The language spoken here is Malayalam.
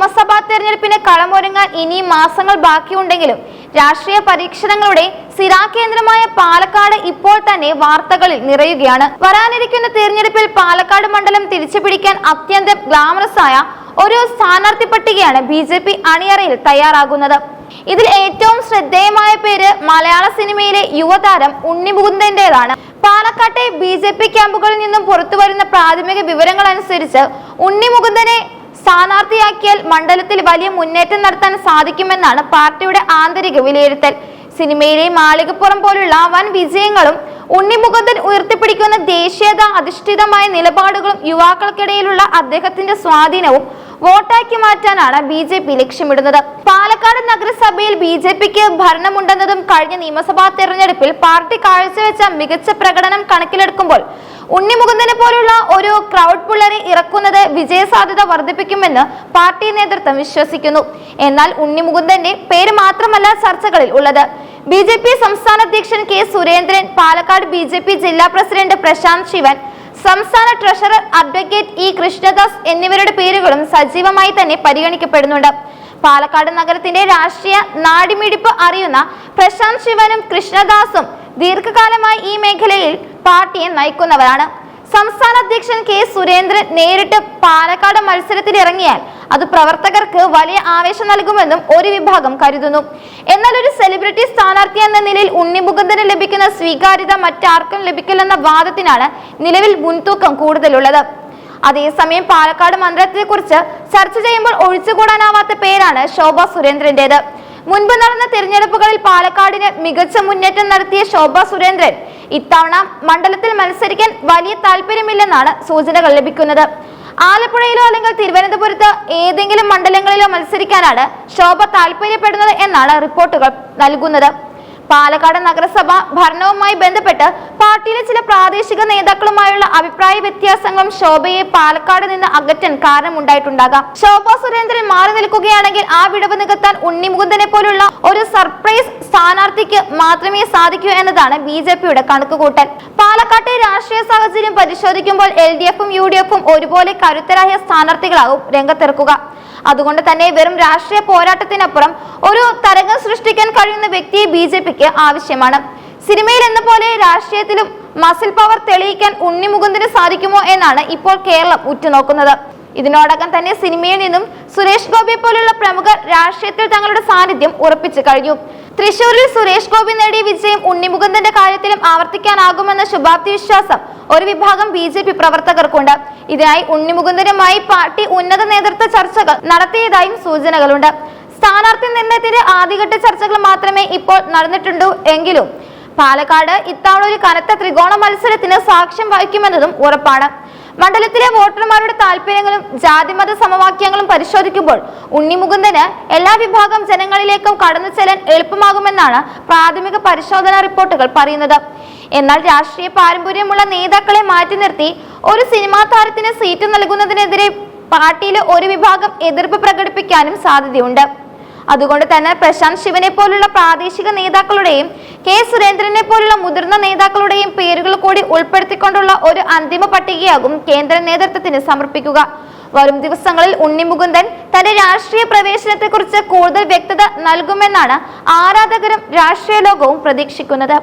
നിയമസഭാ തെരഞ്ഞെടുപ്പിന് കളമൊരുങ്ങാൻ ഇനിയും മാസങ്ങൾ ബാക്കിയുണ്ടെങ്കിലും രാഷ്ട്രീയ പരീക്ഷണങ്ങളുടെ സ്ഥിരാകേന്ദ്രമായ പാലക്കാട് ഇപ്പോൾ തന്നെ വാർത്തകളിൽ നിറയുകയാണ്. വരാനിരിക്കുന്ന തെരഞ്ഞെടുപ്പിൽ പാലക്കാട് മണ്ഡലം തിരിച്ചുപിടിക്കാൻ അത്യന്തം ഗ്ലാമറസ് ആയ ഒരു സ്ഥാനാർത്ഥി പട്ടികയാണ് BJP അണിയറയിൽ തയ്യാറാകുന്നത്. ഇതിൽ ഏറ്റവും ശ്രദ്ധേയമായ പേര് മലയാള സിനിമയിലെ യുവതാരം ഉണ്ണി മുകുന്ദന്റേതാണ്. പാലക്കാട്ടെ BJP ക്യാമ്പുകളിൽ നിന്നും പുറത്തുവരുന്ന പ്രാഥമിക വിവരങ്ങൾ അനുസരിച്ച് ഉണ്ണി മുകുന്ദനെ സ്ഥാനാർത്ഥിയാക്കിയാൽ മണ്ഡലത്തിൽ വലിയ മുന്നേറ്റം നടത്താൻ സാധിക്കുമെന്നാണ് പാർട്ടിയുടെ ആന്തരിക വിലയിരുത്തൽ. സിനിമയിലെ മാളികപ്പുറം പോലുള്ള വൻ വിജയങ്ങളും ഉണ്ണി മുകുന്ദൻ ഉയർത്തിപ്പിടിക്കുന്ന ദേശീയത അധിഷ്ഠിതമായ നിലപാടുകളും യുവാക്കൾക്കിടയിലുള്ള അദ്ദേഹത്തിന്റെ സ്വാധീനവും വോട്ടാക്കി മാറ്റാനാണ് BJP ലക്ഷ്യമിടുന്നത്. പാലക്കാട് നഗരസഭയിൽ BJPക്ക് ഭരണമുണ്ടെന്നതും കഴിഞ്ഞ നിയമസഭാ തെരഞ്ഞെടുപ്പിൽ പാർട്ടി കാഴ്ചവെച്ച മികച്ച പ്രകടനം കണക്കിലെടുക്കുമ്പോൾ ഉണ്ണി മുകുന്ദനെ പോലുള്ള ഒരു ക്രൗഡ് പുള്ളറെ ഇറക്കുന്നത് വിജയസാധ്യത വർദ്ധിപ്പിക്കുമെന്ന് പാർട്ടി നേതൃത്വം വിശ്വസിക്കുന്നു. എന്നാൽ ഉണ്ണി മുകുന്ദന്റെ പേര് മാത്രമല്ല ചർച്ചകളിൽ ഉള്ളത്. BJP സംസ്ഥാന അധ്യക്ഷൻ K. സുരേന്ദ്രൻ, പാലക്കാട് BJP ജില്ലാ പ്രസിഡന്റ് പ്രശാന്ത് ശിവൻ, സംസ്ഥാന ട്രഷറർ അഡ്വക്കേറ്റ് E. കൃഷ്ണദാസ് എന്നിവരുടെ പേരുകളും സജീവമായി തന്നെ പരിഗണിക്കപ്പെടുന്നുണ്ട്. പാലക്കാട് നഗരത്തിന്റെ രാഷ്ട്രീയ നാടിമിടിപ്പ് അറിയുന്ന പ്രശാന്ത് ശിവനും കൃഷ്ണദാസും ദീർഘകാലമായി ഈ മേഖലയിൽ പാർട്ടിയെ നയിക്കുന്നവരാണ്. സംസ്ഥാന അധ്യക്ഷൻ K. സുരേന്ദ്രൻ നേരിട്ട് പാലക്കാട് മത്സരത്തിൽ ഇറങ്ങിയാൽ അത് പ്രവർത്തകർക്ക് വലിയ ആവേശം നൽകുമെന്നും ഒരു വിഭാഗം കരുതുന്നു. എന്നാൽ ഒരു സെലിബ്രിറ്റി സ്ഥാനാർത്ഥി എന്ന നിലയിൽ ഉണ്ണി മുകുന്ദന് ലഭിക്കുന്ന സ്വീകാര്യത മറ്റാർക്കും ലഭിക്കില്ലെന്ന വാദത്തിനാണ് നിലവിൽ മുൻതൂക്കം കൂടുതലുള്ളത്. അതേസമയം പാലക്കാട് മണ്ഡലത്തെ കുറിച്ച് ചർച്ച ചെയ്യുമ്പോൾ ഒഴിച്ചുകൂടാനാവാത്ത പേരാണ് ശോഭ സുരേന്ദ്രന്റേത്. മുൻപ് നടന്ന തിരഞ്ഞെടുപ്പുകളിൽ പാലക്കാടിന് മികച്ച മുന്നേറ്റം നടത്തിയ ശോഭ സുരേന്ദ്രൻ ഇത്തവണ മണ്ഡലത്തിൽ മത്സരിക്കാൻ വലിയ താല്പര്യമില്ലെന്നാണ് സൂചനകൾ ലഭിക്കുന്നത്. ആലപ്പുഴയിലോ അല്ലെങ്കിൽ തിരുവനന്തപുരത്ത് ഏതെങ്കിലും മണ്ഡലങ്ങളിലോ മത്സരിക്കാനാണ് ശോഭ താല്പര്യപ്പെടുന്നത് എന്നാണ് റിപ്പോർട്ടുകൾ നൽകുന്നത്. പാലക്കാട് നഗരസഭ ഭരണവുമായി ബന്ധപ്പെട്ട് പാർട്ടിയിലെ ചില പ്രാദേശിക നേതാക്കളുമായുള്ള അഭിപ്രായ വ്യത്യാസങ്ങളും ശോഭയെ പാലക്കാട് നിന്ന് അകറ്റാൻ കാരണമുണ്ടായിട്ടുണ്ടാകാം. ശോഭ സുരേന്ദ്രൻ മാറി നിൽക്കുകയാണെങ്കിൽ ആ വിടവ് നികത്താൻ ഉണ്ണി മുകുന്ദനെ പോലുള്ള ഒരു സർപ്രൈസ് സ്ഥാനാർത്ഥിക്ക് മാത്രമേ സാധിക്കൂ എന്നതാണ് BJPയുടെ കണക്കുകൂട്ടൽ. പാലക്കാട്ടെ രാഷ്ട്രീയ സാഹചര്യം പരിശോധിക്കുമ്പോൾ LDFും UDFും ഒരുപോലെ കരുത്തരായ സ്ഥാനാർത്ഥികളാവും രംഗത്തിറക്കുക. അതുകൊണ്ട് തന്നെ വെറും രാഷ്ട്രീയ പോരാട്ടത്തിനപ്പുറം ഒരു തരംഗം സൃഷ്ടിക്കാൻ കഴിയുന്ന വ്യക്തിയെ BJPക്ക് ആവശ്യമാണ്. സിനിമയിൽ എന്ന പോലെ രാഷ്ട്രീയത്തിലും മസിൽ പവർ തെളിയിക്കാൻ ഉണ്ണി മുകുന്ദന് സാധിക്കുമോ എന്നാണ് ഇപ്പോൾ കേരളം ഉറ്റുനോക്കുന്നത്. ഇതിനോടകം തന്നെ സിനിമയിൽ നിന്നും സുരേഷ് ഗോപിയെ പോലുള്ള പ്രമുഖർ രാഷ്ട്രീയത്തിൽ തങ്ങളുടെ സാന്നിധ്യം ഉറപ്പിച്ചു കഴിഞ്ഞു. തൃശൂരിൽ സുരേഷ് ഗോപി നേടിയ വിജയം ഉണ്ണി മുകുന്ദന്റെ കാര്യത്തിലും ആവർത്തിക്കാനാകുമെന്ന ശുഭാപ്തി വിശ്വാസം ഒരു വിഭാഗം BJP പ്രവർത്തകർക്കുണ്ട്. ഇതിനായി ഉണ്ണി മുകുന്ദനുമായി പാർട്ടി ഉന്നത നേതൃത്വ ചർച്ചകൾ നടത്തിയതായും സൂചനകളുണ്ട്. സ്ഥാനാർത്ഥി നിർണയത്തിന്റെ ആദ്യഘട്ട ചർച്ചകൾ മാത്രമേ ഇപ്പോൾ നടന്നിട്ടുള്ളൂ എങ്കിലും പാലക്കാട് ഇത്തവണ ഒരു കനത്ത ത്രികോണ മത്സരത്തിന് സാക്ഷ്യം വഹിക്കുമെന്നതും ഉറപ്പാണ്. മണ്ഡലത്തിലെ വോട്ടർമാരുടെ താല്പര്യങ്ങളും ജാതിമത സമവാക്യങ്ങളും പരിശോധിക്കുമ്പോൾ ഉണ്ണി മുകുന്ദന് എല്ലാ വിഭാഗം ജനങ്ങളിലേക്കും കടന്നു ചെല്ലാൻ എളുപ്പമാകുമെന്നാണ് പ്രാഥമിക പരിശോധനാ റിപ്പോർട്ടുകൾ പറയുന്നത്. എന്നാൽ രാഷ്ട്രീയ പാരമ്പര്യമുള്ള നേതാക്കളെ മാറ്റി നിർത്തി ഒരു സിനിമാ താരത്തിന് സീറ്റ് നൽകുന്നതിനെതിരെ പാർട്ടിയിലെ ഒരു വിഭാഗം എതിർപ്പ് പ്രകടിപ്പിക്കാനും സാധ്യതയുണ്ട്. അതുകൊണ്ട് തന്നെ പ്രശാന്ത് ശിവനെ പോലുള്ള പ്രാദേശിക നേതാക്കളുടെയും K. സുരേന്ദ്രനെ പോലുള്ള മുതിർന്ന നേതാക്കളുടെയും പേരുകൾ കൂടി ഉൾപ്പെടുത്തിക്കൊണ്ടുള്ള ഒരു അന്തിമ പട്ടികയാകും കേന്ദ്ര നേതൃത്വത്തിന് സമർപ്പിക്കുക. വരും ദിവസങ്ങളിൽ ഉണ്ണി മുകുന്ദൻ തന്റെ രാഷ്ട്രീയ പ്രവേശനത്തെക്കുറിച്ച് കൂടുതൽ വ്യക്തത നൽകുമെന്നാണ് ആരാധകരും രാഷ്ട്രീയ ലോകവും പ്രതീക്ഷിക്കുന്നത്.